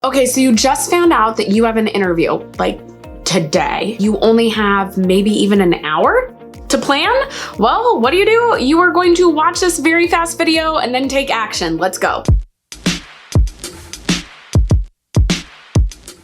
Okay, so you just found out that you have an interview, like today. You only have maybe even an hour to plan? Well, what do? You are going to watch this very fast video and then take action. Let's go.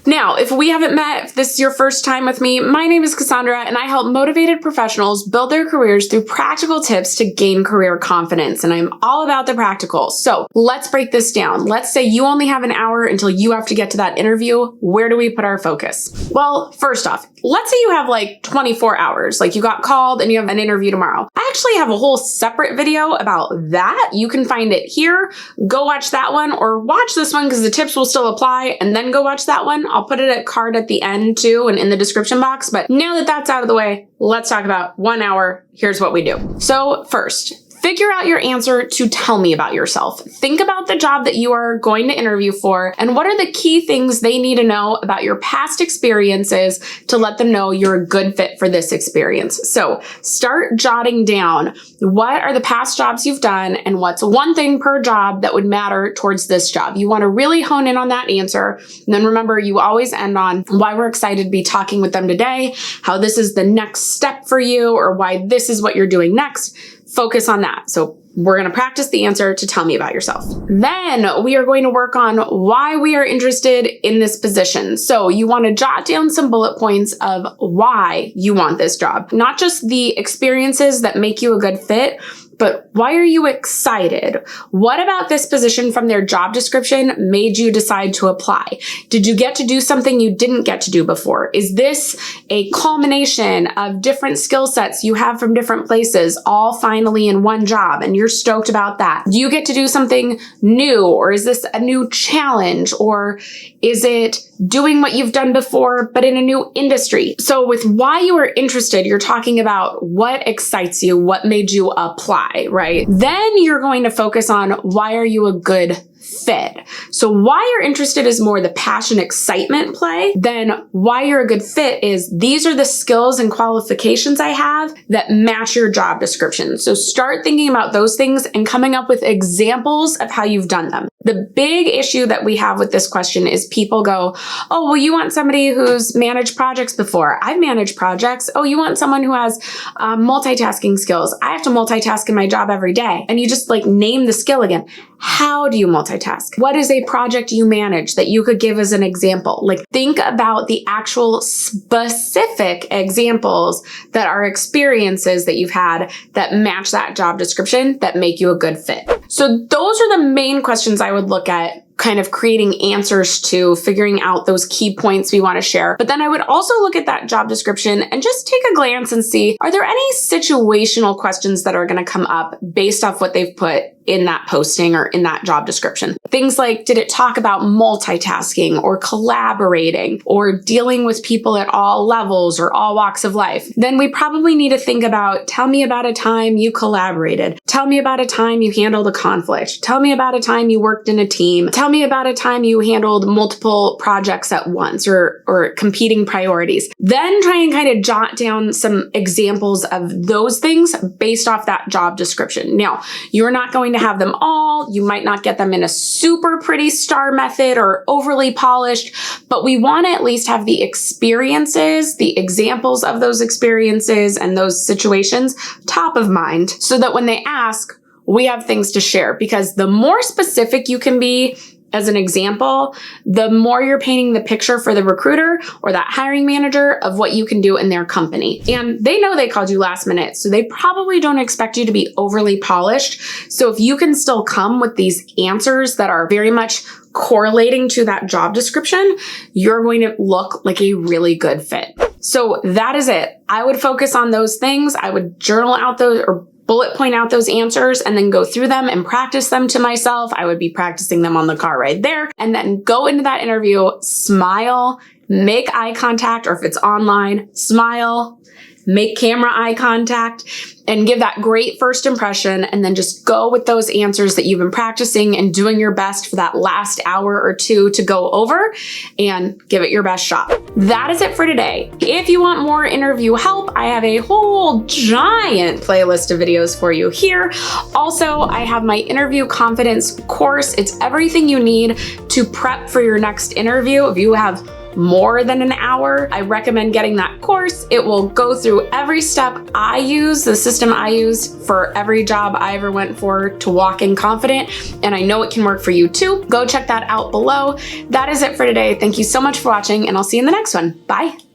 Now, if we haven't met, if this is your first time with me, my name is Cassandra and I help motivated professionals build their careers through practical tips to gain career confidence. And I'm all about the practical. So let's break this down. Let's say you only have an hour until you have to get to that interview. Where do we put our focus? Well, first off, let's say you have like 24 hours, like you got called and you have an interview tomorrow. I actually have a whole separate video about that. You can find it here. Go watch that one or watch this one because the tips will still apply and then go watch that one. I'll put it at card at the end too and in the description box. But now that that's out of the way, let's talk about 1 hour. Here's what we do. So first, figure out your answer to tell me about yourself. Think about the job that you are going to interview for and what are the key things they need to know about your past experiences to let them know you're a good fit for this experience. So start jotting down what are the past jobs you've done and what's one thing per job that would matter towards this job. You want to really hone in on that answer. And then remember, you always end on why we're excited to be talking with them today, how this is the next step for you, or why this is what you're doing next. Focus on that. So we're going to practice the answer to tell me about yourself. Then we are going to work on why we are interested in this position. So you want to jot down some bullet points of why you want this job, not just the experiences that make you a good fit, but why are you excited? What about this position from their job description made you decide to apply? Did you get to do something you didn't get to do before? Is this a culmination of different skill sets you have from different places, all finally in one job, and you're stoked about that? Do you get to do something new, or is this a new challenge, or is it doing what you've done before, but in a new industry? So with why you are interested, you're talking about what excites you, what made you apply, right? Then you're going to focus on why are you a good fit. So why you're interested is more the passion, excitement play. Then why you're a good fit is these are the skills and qualifications I have that match your job description. So start thinking about those things and coming up with examples of how you've done them. The big issue that we have with this question is people go, oh, well, you want somebody who's managed projects before. I've managed projects. Oh, you want someone who has multitasking skills. I have to multitask in my job every day. And you just like name the skill again. How do you multitask? What is a project you manage that you could give as an example? Like think about the actual specific examples that are experiences that you've had that match that job description that make you a good fit. So those are the main questions I would look at kind of creating answers to, figuring out those key points we want to share. But then I would also look at that job description and just take a glance and see, are there any situational questions that are going to come up based off what they've put in that posting or in that job description? Things like, did it talk about multitasking or collaborating or dealing with people at all levels or all walks of life? Then we probably need to think about, tell me about a time you collaborated. Tell me about a time you handled a conflict. Tell me about a time you worked in a team. Tell me about a time you handled multiple projects at once or competing priorities. Then try and kind of jot down some examples of those things based off that job description. Now, you're not going to have them all. You might not get them in a super pretty star method or overly polished, but we want to at least have the experiences, the examples of those experiences and those situations top of mind so that when they ask, we have things to share. Because the more specific you can be as an example, the more you're painting the picture for the recruiter or that hiring manager of what you can do in their company. And they know they called you last minute, so they probably don't expect you to be overly polished. So if you can still come with these answers that are very much correlating to that job description, you're going to look like a really good fit. So that is it. I would focus on those things. I would journal out those or bullet point out those answers and then go through them and practice them to myself. I would be practicing them on the car right there and then go into that interview, smile, make eye contact, or if it's online, smile, make camera eye contact, and give that great first impression, and then just go with those answers that you've been practicing and doing your best for that last hour or two to go over, and give it your best shot. That is it for today. If you want more interview help, I have a whole giant playlist of videos for you here. Also, I have my interview confidence course. It's everything you need to prep for your next interview. If you have more than an hour, I recommend getting that course. It will go through every step I use, the system I use for every job I ever went for to walk in confident, and I know it can work for you too. Go check that out below. That is it for today. Thank you so much for watching, and I'll see you in the next one. Bye.